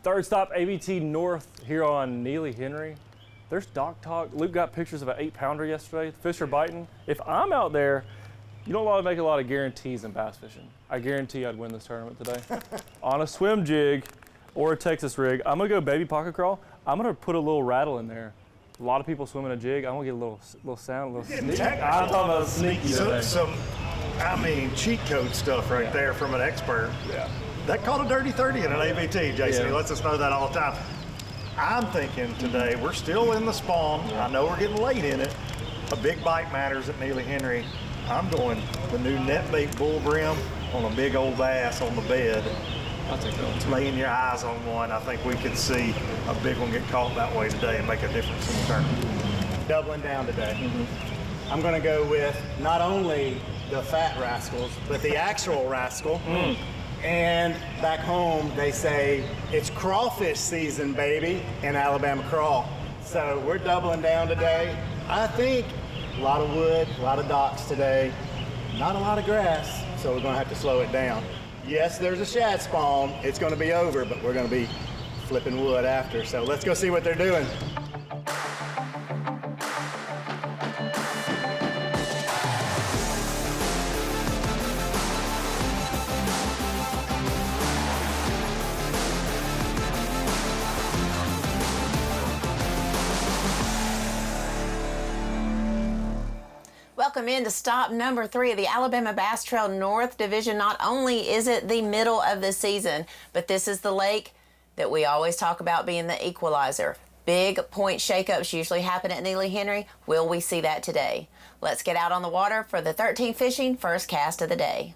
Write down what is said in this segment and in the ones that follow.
Third stop, ABT North here on Neely Henry. There's Doc Talk. Luke got pictures of an 8-pounder yesterday. The fish are biting. If I'm out there, you don't make a lot of guarantees in bass fishing. I guarantee I'd win this tournament today. On a swim jig or a Texas rig, I'm gonna go baby pocket crawl. I'm gonna put a little rattle in there. A lot of people swimming a jig. I'm gonna get a little sound, a little sneak. I'm talking about sneaky. Some cheat code stuff right there from an expert. Yeah. That called a dirty 30 in an ABT, Jason. Yeah. He lets us know that all the time. I'm thinking today, we're still in the spawn. I know we're getting late in it. A big bite matters at Neely Henry. I'm doing the new net bait bull brim on a big old bass on the bed. I'll take that one. Laying your eyes on one, I think we could see a big one get caught that way today and make a difference in the tournament. Doubling down today. I'm gonna go with not only the fat rascals, but the actual rascal. And back home, they say it's crawfish season, baby, in Alabama crawl. So we're doubling down today. I think a lot of wood, a lot of docks today, not a lot of grass, so we're gonna have to slow it down. Yes, there's a shad spawn. It's gonna be over, but we're gonna be flipping wood after. So let's go see what they're doing. Welcome into stop number 3 of the Alabama Bass Trail North Division. Not only is it the middle of the season, but this is the lake that we always talk about being the equalizer. Big point shakeups usually happen at Neely Henry. Will we see that today? Let's get out on the water for the 13 fishing first cast of the day.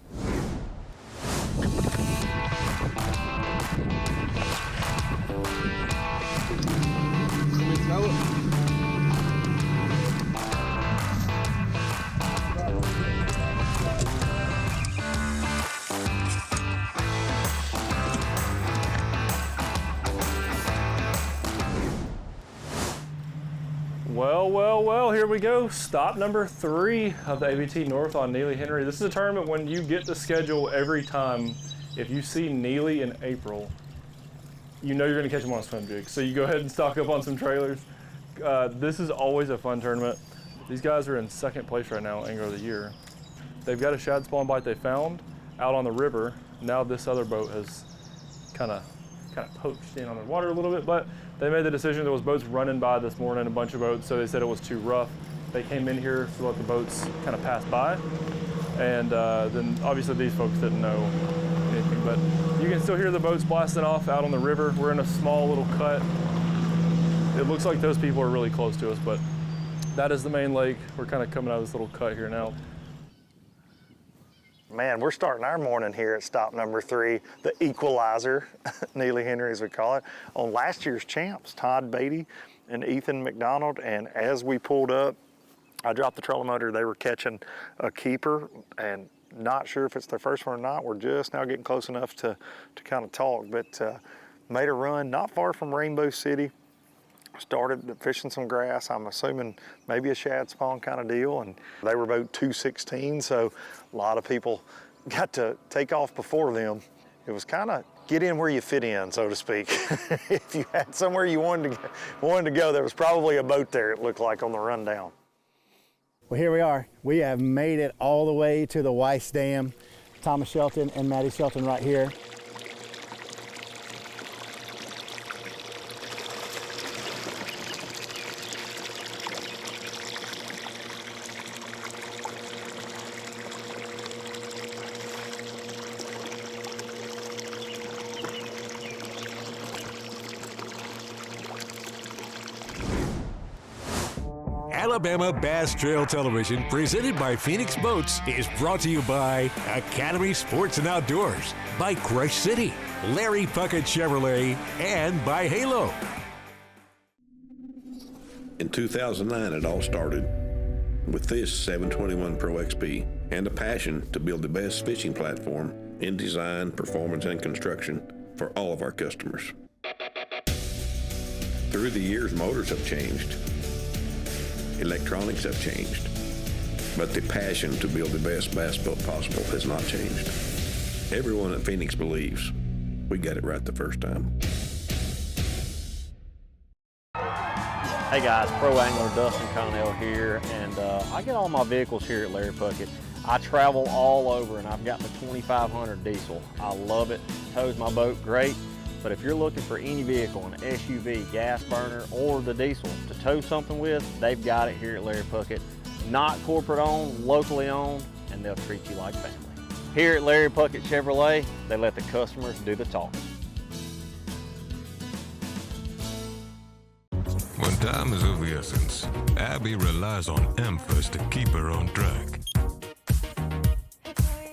Well, here we go. Stop number 3 of the ABT North on Neely Henry. This is a tournament when you get the schedule every time. If you see Neely in April, you know you're gonna catch them on a swim jig. So you go ahead and stock up on some trailers. This is always a fun tournament. These guys are in 2nd place right now, Angler of the Year. They've got a shad spawn bite they found out on the river. Now this other boat has kind of poached in on the water a little bit, but they made the decision. There was boats running by this morning, a bunch of boats, so they said it was too rough. They came in here to let the boats kind of pass by, and then obviously these folks didn't know anything, but you can still hear the boats blasting off out on the river. We're in a small little cut. It looks like those people are really close to us, but that is the main lake. We're kind of coming out of this little cut here now. Man, we're starting our morning here at stop number 3, the equalizer, Neely Henry as we call it, on last year's champs, Todd Beatty and Ethan McDonald. And as we pulled up, I dropped the trolling motor. They were catching a keeper, and not sure if it's their first one or not. We're just now getting close enough to kind of talk, but made a run not far from Rainbow City. Started fishing some grass, I'm assuming maybe a shad spawn kind of deal, and they were about 216, so a lot of people got to take off before them. It was kind of get in where you fit in, so to speak. If you had somewhere you wanted to go, there was probably a boat there, it looked like on the rundown. Well, here we are. We have made it all the way to the Weiss Dam. Thomas Shelton and Maddie Shelton right here. Alabama Bass Trail Television, presented by Phoenix Boats, is brought to you by Academy Sports and Outdoors, by Crush City, Larry Puckett Chevrolet, and by Halo. In 2009, it all started with this 721 Pro XP and a passion to build the best fishing platform in design, performance, and construction for all of our customers. Through the years, motors have changed. Electronics have changed, but the passion to build the best bass boat possible has not changed. Everyone at Phoenix believes we got it right the first time. Hey guys, Pro Angler Dustin Connell here, and I get all my vehicles here at Larry Puckett. I travel all over, and I've got the 2500 diesel. I love it, tows my boat great, but if you're looking for any vehicle, an SUV, gas burner, or the diesel to tow something with, they've got it here at Larry Puckett. Not corporate owned, locally owned, and they'll treat you like family. Here at Larry Puckett Chevrolet, they let the customers do the talking. When time is of the essence, Abby relies on Amphers to keep her on track.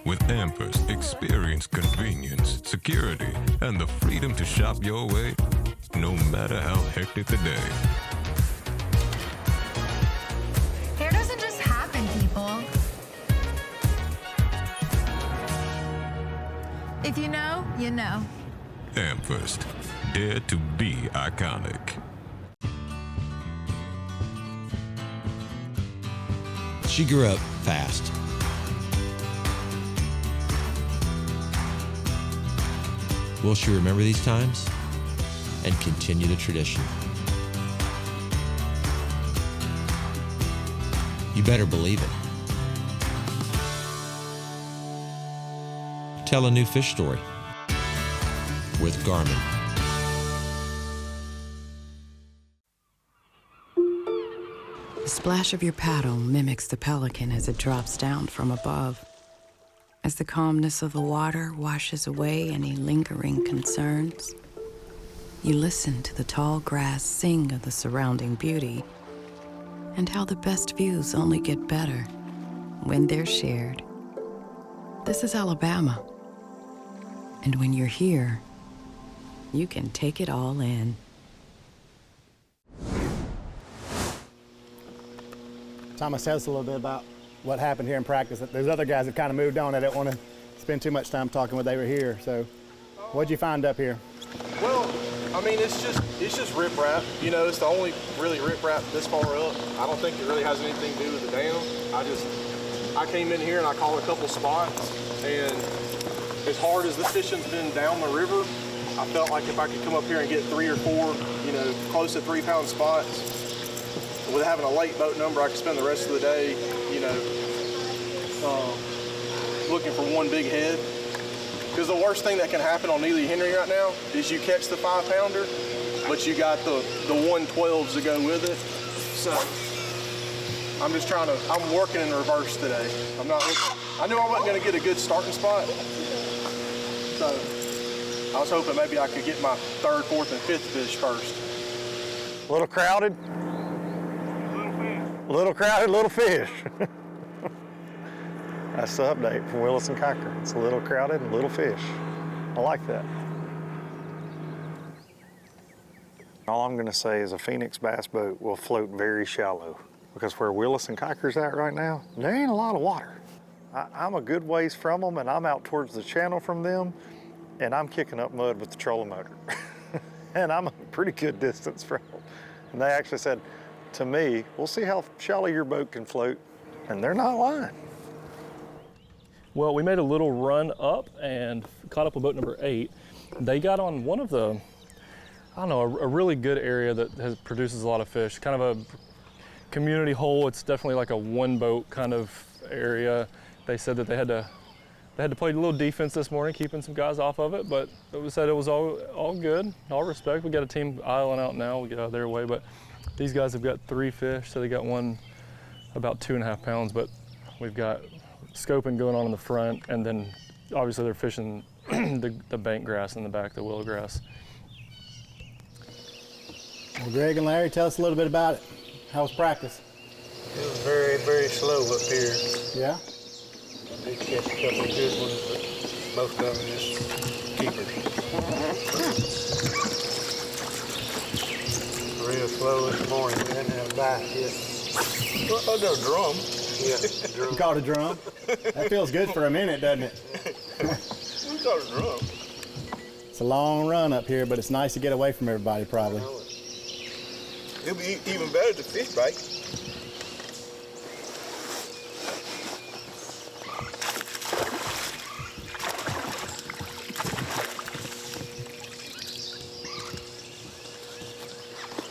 With Amphers, experience convenience, security, and the freedom to shop your way, no matter how hectic the day. Hair doesn't just happen, people. If you know, you know. Amphers, dare to be iconic. She grew up fast. Will she remember these times and continue the tradition? You better believe it. Tell a new fish story with Garmin. The splash of your paddle mimics the pelican as it drops down from above. As the calmness of the water washes away any lingering concerns, you listen to the tall grass sing of the surrounding beauty and how the best views only get better when they're shared. This is Alabama, and when you're here, you can take it all in. Thomas, tell us a little bit about what happened here in practice. There's other guys that kind of moved on. I didn't want to spend too much time talking when they were here. So what'd you find up here? Well, I mean, it's just riprap. You know, it's the only really riprap this far up. I don't think it really has anything to do with the dam. I came in here and I caught a couple spots, and as hard as this fishing's been down the river, I felt like if I could come up here and get 3 or 4, you know, close to 3-pound spots, with having a late boat number, I could spend the rest of the day, you know, looking for one big head. Because the worst thing that can happen on Neely Henry right now is you catch the 5-pounder, but you got the 112s to go with it. So I'm just I'm working in reverse today. I knew I wasn't gonna get a good starting spot. So I was hoping maybe I could get my 3rd, 4th, and 5th fish first. A little crowded? Little crowded, little fish. That's the update from Willis and Cocker. It's a little crowded and little fish. I like that. All I'm gonna say is a Phoenix bass boat will float very shallow, because where Willis and Cocker's at right now, there ain't a lot of water. I'm a good ways from them, and I'm out towards the channel from them, and I'm kicking up mud with the trolling motor. And I'm a pretty good distance from them. And they actually said, to me, we'll see how shallow your boat can float, and they're not lying. Well, we made a little run up and caught up with boat number 8. They got on one of the, I don't know, a really good area that produces a lot of fish, kind of a community hole. It's definitely like a one boat kind of area. They said that they had to play a little defense this morning, keeping some guys off of it, but it said it was all good, all respect. We got a team island out now, we'll get out of their way, but these guys have got 3 fish, so they got one about 2.5 pounds, but we've got scoping going on in the front, and then obviously they're fishing the bank grass in the back, the willow grass. Well, Greg and Larry, tell us a little bit about it. How was practice? It was very, very slow up here. Yeah? I did catch a couple of good ones, but most of them just keepers. Real slow this morning. We didn't have bass yet. Oh, no, drum. Yeah, drum. You caught a drum? That feels good for a minute, doesn't it? We caught a drum. It's a long run up here, but it's nice to get away from everybody, probably. It'll be even better to fish bite.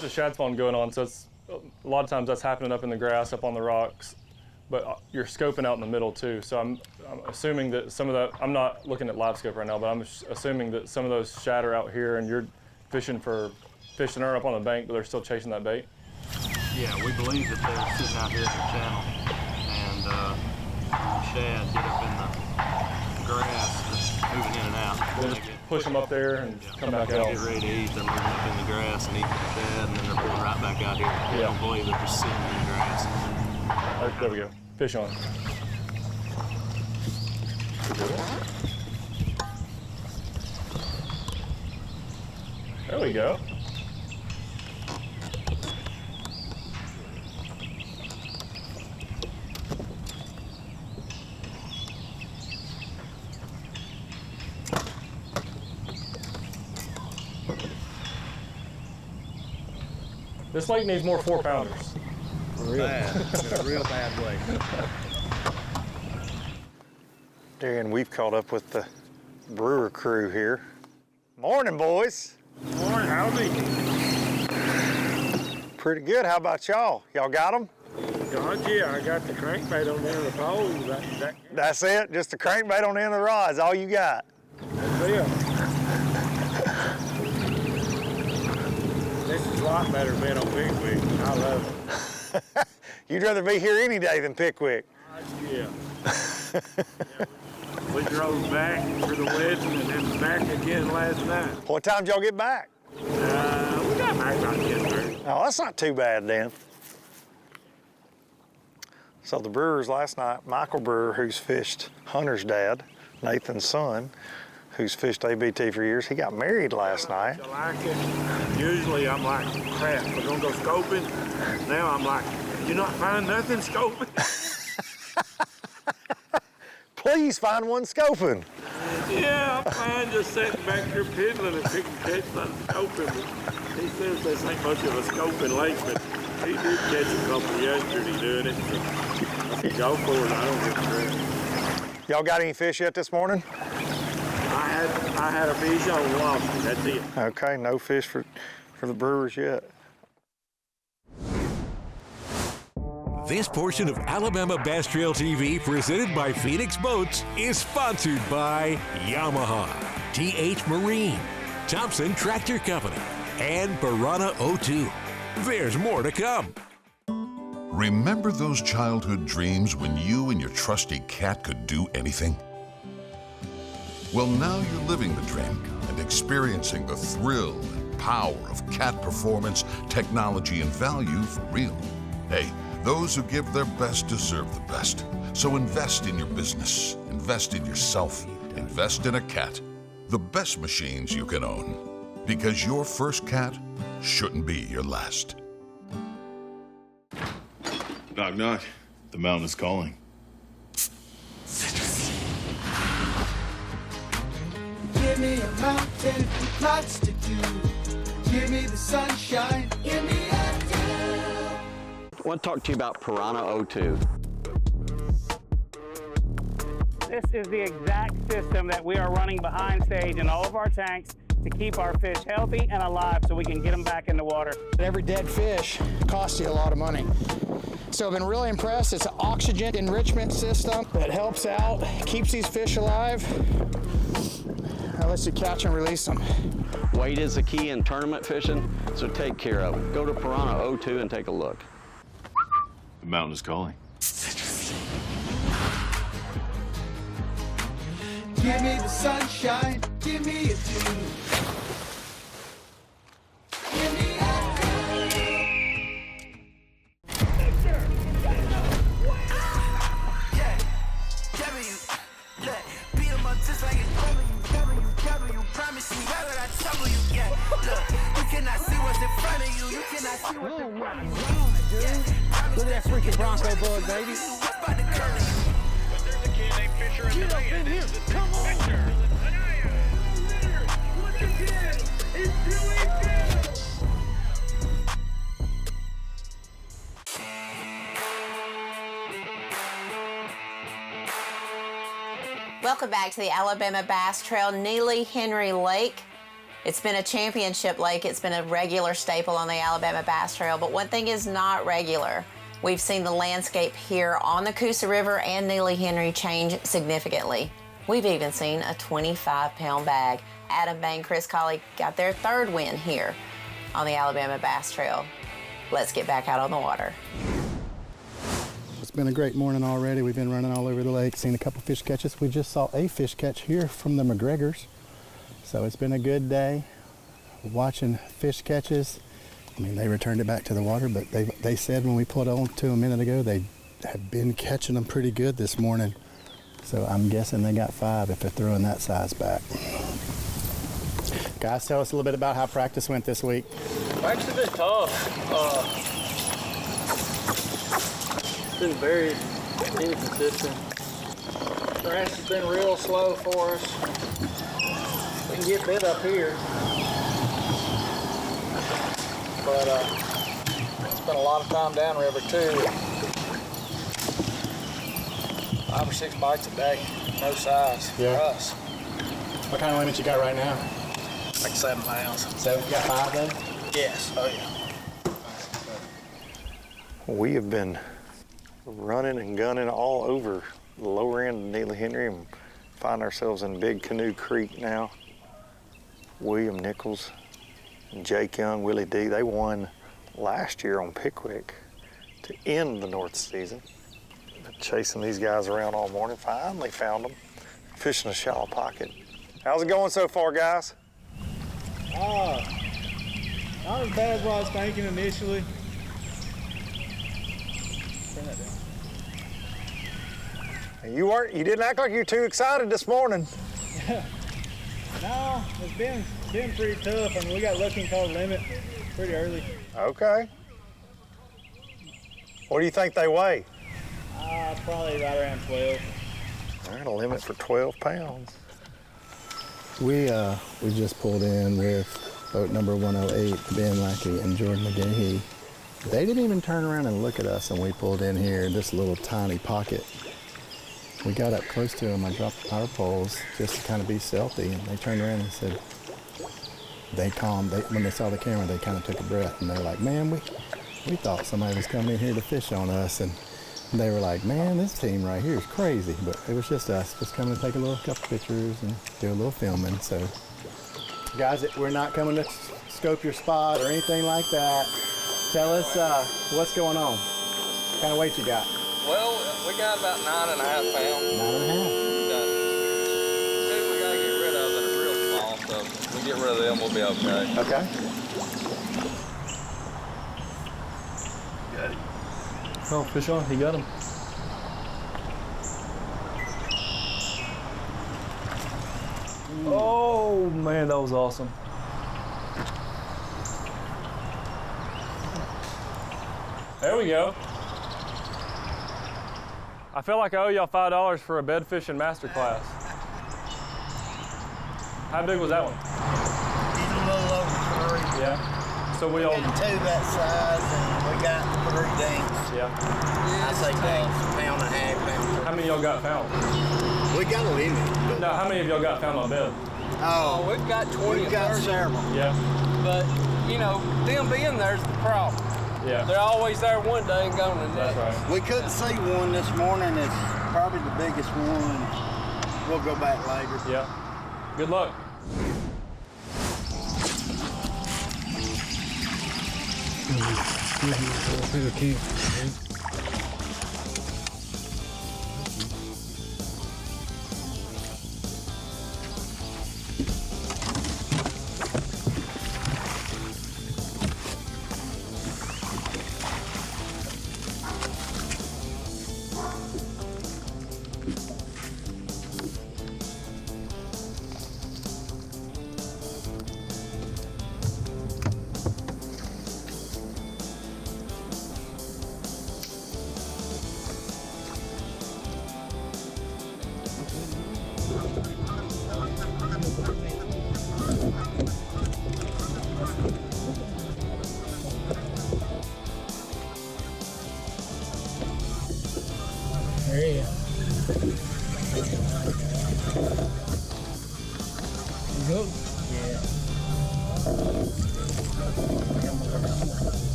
There's a shad spawn going on, so it's a lot of times that's happening up in the grass, up on the rocks, but you're scoping out in the middle too. So I'm assuming that some of that, I'm not looking at live scope right now, but I'm assuming that some of those shad are out here and you're fishing for fish that aren't up on the bank, but they're still chasing that bait. Yeah, we believe that they're sitting out here in the channel, and the shad get up in the grass, moving in and out. We'll just push them up there and come back out. Get ready to eat, they're moving up in the grass and eating the shad, and then they're pulling right back out here. They don't believe they're just sitting in the grass. There we go. Fish on. There we go. This lake needs more 4-pounders. Bad. In a real bad way. Darren, we've caught up with the brewer crew here. Morning, boys. Morning, howdy. Pretty good. How about y'all? Y'all got them? God, yeah, I got the crankbait on the end of the pole. That's it? Just the crankbait on the end of the rods, all you got? That's it. This is a lot better than being on Pickwick. I love it. You'd rather be here any day than Pickwick. Yeah. We drove back for the wedding and then back again last night. What time did y'all get back? We got back about 10:30. Oh, that's not too bad then. So the brewers last night, Michael Brewer, who's fished Hunter's dad, Nathan's son, who's fished ABT for years, he got married last night. I like it. Usually I'm like, crap, we're gonna go scoping. Now I'm like, you not find nothing scoping? Please find one scoping. Yeah, I'm fine just sitting back here piddling and picking catch on scoping. He says this ain't much of a scoping lake, but he did catch a couple yesterday doing it. So I said, go for it, I don't give a crap. Y'all got any fish yet this morning? I had a fish on lobster, that's it. Okay, no fish for the brewers yet. This portion of Alabama Bass Trail TV, presented by Phoenix Boats, is sponsored by Yamaha, TH Marine, Thompson Tractor Company, and Piranha 02. There's more to come. Remember those childhood dreams when you and your trusty cat could do anything? Well, now you're living the dream and experiencing the thrill and power of cat performance, technology, and value for real. Hey, those who give their best deserve the best. So invest in your business, invest in yourself, invest in a cat. The best machines you can own. Because your first cat shouldn't be your last. Knock, knock. The mountain is calling. Give me a mountain, lots to do. Give me the sunshine, give me a dew. I want to talk to you about Piranha 02. This is the exact system that we are running behind stage in all of our tanks to keep our fish healthy and alive so we can get them back in the water. Every dead fish costs you a lot of money. So I've been really impressed. It's an oxygen enrichment system that helps out, keeps these fish alive, lets you catch and release them. Weight is the key in tournament fishing, so take care of it. Go to Piranha 02 and take a look. The mountain is calling. Give me the sunshine, give me a dew. Give me a dew. Yeah, W, look, beat 'em up just like it's W, promise you, why would I trouble you? Yeah, look, you cannot see what's in front of you, you cannot see what's in front of you. Look at that freaking Bronco bug, baby. Get up in here, come on! Welcome back to the Alabama Bass Trail, Neely Henry Lake. It's been a championship lake. It's been a regular staple on the Alabama Bass Trail, but one thing is not regular. We've seen the landscape here on the Coosa River and Neely Henry change significantly. We've even seen a 25-pound bag. Adam Bain, Chris Colley got their third win here on the Alabama Bass Trail. Let's get back out on the water. It's been a great morning already. We've been running all over the lake, seen a couple fish catches. We just saw a fish catch here from the McGregors. So it's been a good day watching fish catches. I mean, they returned it back to the water, but they said when we pulled on to a minute ago, they have been catching them pretty good this morning. So I'm guessing they got 5 if they're throwing that size back. Guys, tell us a little bit about how practice went this week. Practice has been tough. It's been very inconsistent. Grass has been real slow for us. We can get bit up here, but spent a lot of time downriver too. 5 or 6 bites a day, no size for us. What kind of limit you got right now? Like 7 pounds. 7? You got 5 then? Yes. Oh yeah. We have been running and gunning all over the lower end of Neely Henry and find ourselves in Big Canoe Creek now. William Nichols, and Jake Young, Willie D, they won last year on Pickwick to end the North season. Been chasing these guys around all morning, finally found them, fishing a shallow pocket. How's it going so far, guys? Not as bad as what I was thinking initially. Turn that down. You didn't act like you were too excited this morning. No, it's been pretty tough. I mean, we got lucky and caught a limit pretty early. Okay. What do you think they weigh? Probably right around 12. All right, a limit for 12 pounds. We just pulled in with boat number 108, Ben Lackey and Jordan McGahee. They didn't even turn around and look at us when we pulled in here in this little tiny pocket. We got up close to them. I dropped the power poles just to kind of be stealthy, and they turned around and said, when they saw the camera, they kind of took a breath, and they were like, man, we thought somebody was coming in here to fish on us, and they were like, man, this team right here is crazy, but it was just us, just coming to take a couple pictures and do a little filming. So, guys, we're not coming to scope your spot or anything like that. Tell us what's going on. What kind of weight you got? Well, we got about 9.5 pounds. 9.5. We got 2 we gotta get rid of that are real small, so if we get rid of them, we'll be okay. Okay. Got it. Oh, fish on, he got him. Oh man, that was awesome. There we go. I feel like I owe y'all $5 for a bed fishing masterclass. How big was that one? He's a little over 3. Yeah. So we all 2 that size, and we got 3 dinks. Yeah. I say dinks, pound and a half, pound. How many y'all got found? We got a limit. No, how many of y'all got found on bed? Oh, we've got 20 We've got 30. several. Yeah. But, you know, them being there's the problem. Yeah. They're always there one day and gone the next. That's right. We couldn't see one this morning. It's probably the biggest one. We'll go back later. Yeah. Good luck.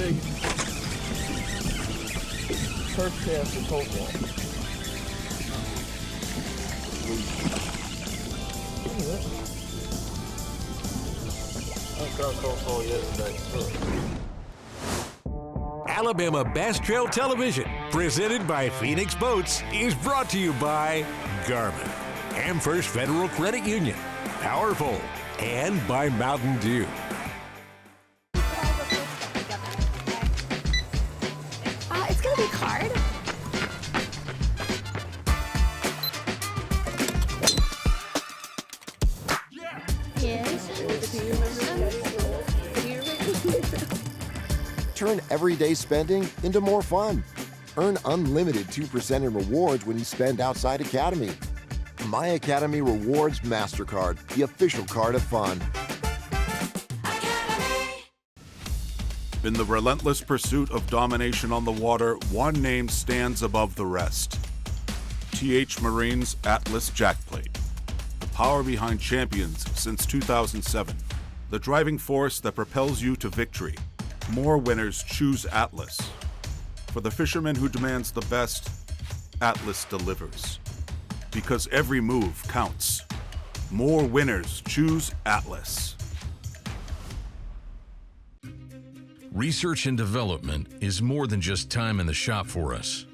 big turf cast and cold wall. Alabama Bass Trail Television, presented by Phoenix Boats, is brought to you by Garmin, AmFirst Federal Credit Union, Powerful, and by Mountain Dew. It's gonna be hard. Turn everyday spending into more fun. Earn unlimited 2% in rewards when you spend outside Academy. My Academy Rewards MasterCard, the official card of fun. In the relentless pursuit of domination on the water, one name stands above the rest. TH Marine's Atlas Jackplate. The power behind champions since 2007. The driving force that propels you to victory. More winners choose Atlas. For the fisherman who demands the best, Atlas delivers. Because every move counts. More winners choose Atlas. Research and development is more than just time in the shop for us.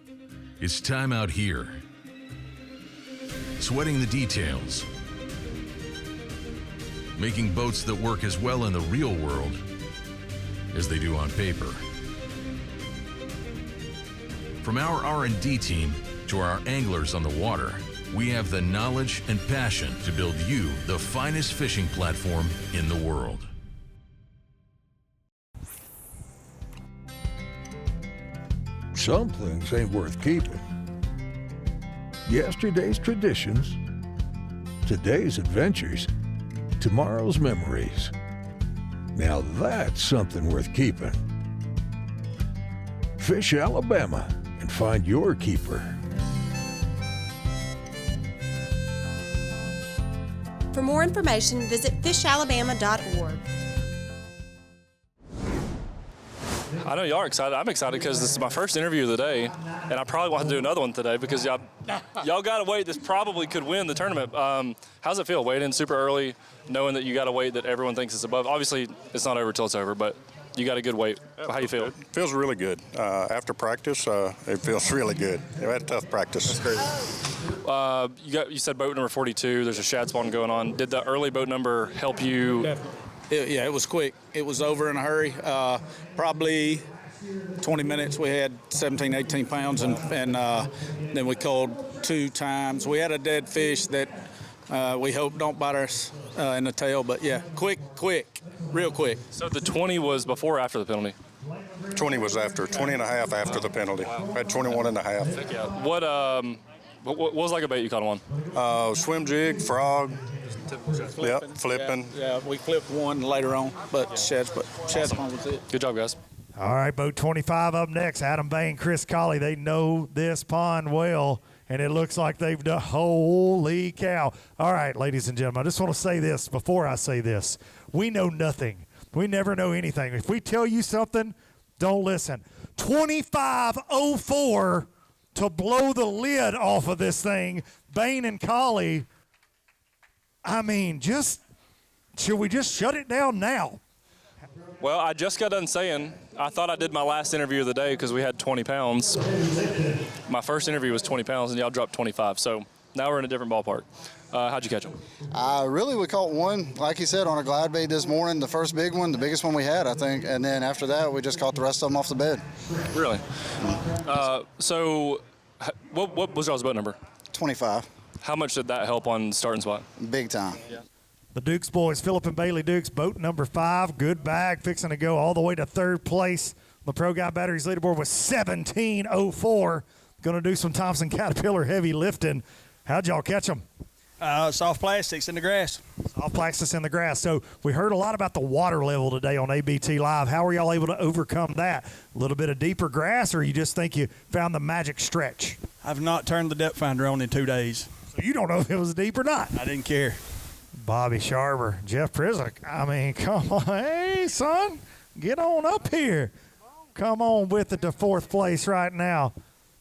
It's time out here. Sweating the details. Making boats that work as well in the real world as they do on paper. From our R&D team to our anglers on the water, we have the knowledge and passion to build you the finest fishing platform in the world. Some things ain't worth keeping. Yesterday's traditions, today's adventures, tomorrow's memories. Now that's something worth keeping. Fish Alabama and find your keeper. For more information, visit fishalabama.org. I know y'all are excited. I'm excited because this is my first interview of the day, and I probably want to do another one today because y'all got a weight that probably could win the tournament. How's it feel, weighing in super early, knowing that you got a weight that everyone thinks is above? Obviously, it's not over till it's over, but you got a good weight. How you feel? It feels really good. After practice, it feels really good. We had a tough practice. You said boat number 42. There's a shad spawn going on. Did the early boat number help you? Definitely. Yeah, it was quick. It was over in a hurry. Probably 20 minutes. We had 17, 18 pounds, and then we called 2 times. We had a dead fish that we hope don't bite us in the tail, but yeah, quick, real quick. So the 20 was before or after the penalty? 20 was after, 20 and a half after the penalty. I had 21 and a half. Yeah. What was like a bait you caught him on? Swim jig, frog. Flipping. Yeah, we flipped one later on, but shad spawn was it. Good job, guys. All right, boat 25 up next. Adam Bain, Chris Colley. They know this pond well, and it looks like they've done. Holy cow. All right, ladies and gentlemen, I just want to say this before I say this. We know nothing. We never know anything. If we tell you something, don't listen. 25:04 to blow the lid off of this thing. Bain and Colley. I mean, should we just shut it down now? Well, I just got done saying, I thought I did my last interview of the day because we had 20 pounds. My first interview was 20 pounds, and y'all dropped 25. So now we're in a different ballpark. How'd you catch them? Really, we caught one, like you said, on a glide bait this morning, the first big one, the biggest one we had, I think. And then after that, we just caught the rest of them off the bed. Really? So what was y'all's boat number? 25. How much did that help on starting spot? Big time. Yeah. The Dukes boys, Phillip and Bailey Dukes, boat number 5, good bag, fixing to go all the way to 3rd place. The Pro Guy Batteries leaderboard was 17:04. Going to do some Thompson Caterpillar heavy lifting. How'd y'all catch them? Soft plastics in the grass. Soft plastics in the grass. So we heard a lot about the water level today on ABT Live. How were y'all able to overcome that? A little bit of deeper grass, or you just think you found the magic stretch? I've not turned the depth finder on in 2 days. So you don't know if it was deep or not. I didn't care. Bobby Sharber, Jeff Prizik. I mean, come on. Hey, son, get on up here. come on with it to fourth place right now.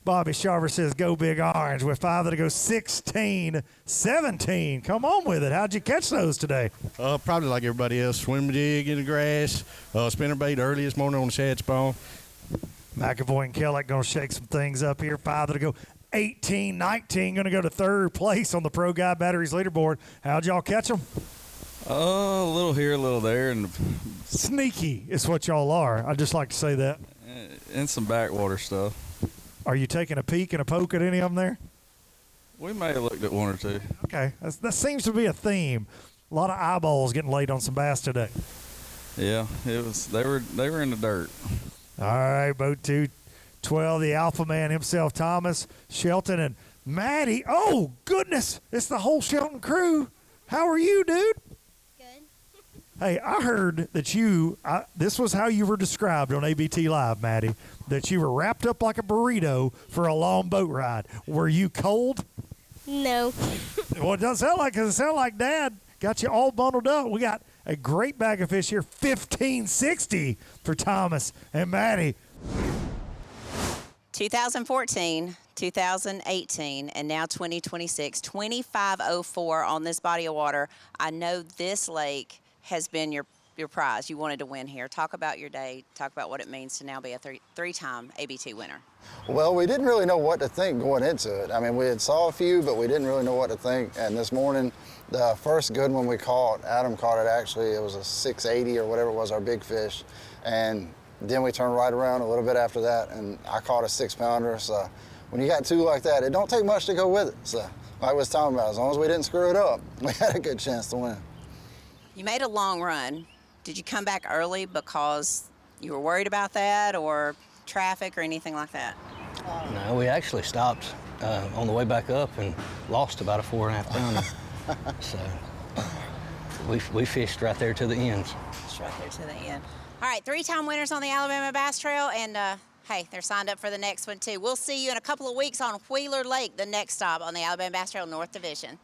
Bobby Sharver says, go Big Orange with 5 to go, 16-17. Come on with it. How'd you catch those today? Probably like everybody else. Swim jig in the grass, spinner bait early this morning on the shad spawn. McAvoy and Kellett going to shake some things up here. 5 to go, 18-19. Going to go to third place on the Pro Guide Batteries leaderboard. How'd y'all catch them? A little here, a little there. And sneaky is what y'all are. I'd just like to say that. And some backwater stuff. Are you taking a peek and a poke at any of them there? We may have looked at one or two. Okay, that seems to be a theme. A lot of eyeballs getting laid on some bass today. Yeah, it was. They were in the dirt. All right, boat 212, the alpha man himself, Thomas, Shelton, and Maddie. Oh, goodness, it's the whole Shelton crew. How are you, dude? Good. Hey, I heard that this was how you were described on ABT Live, Maddie, that you were wrapped up like a burrito for a long boat ride. Were you cold? No. Well, it doesn't sound like it. It sounds like Dad got you all bundled up. We got a great bag of fish here, $15.60 for Thomas and Maddie. 2014, 2018, and now 2026, 2504 on this body of water. I know this lake has been your prize. You wanted to win here. Talk about your day. Talk about what it means to now be a three-time ABT winner. Well, we didn't really know what to think going into it. I mean, we had saw a few, but we didn't really know what to think. And this morning, the first good one we caught, Adam caught it actually. It was a 680 or whatever it was, our big fish. And then we turned right around a little bit after that, and I caught a 6-pounder. So when you got two like that, it don't take much to go with it. So like I was talking about, as long as we didn't screw it up, we had a good chance to win. You made a long run. Did you come back early because you were worried about that, or traffic or anything like that? No, we actually stopped on the way back up and lost about a 4.5 pounder. So we fished right there to the end. It's right there to the end. All right, 3-time winners on the Alabama Bass Trail, and hey, they're signed up for the next one too. We'll see you in a couple of weeks on Wheeler Lake, the next stop on the Alabama Bass Trail North Division.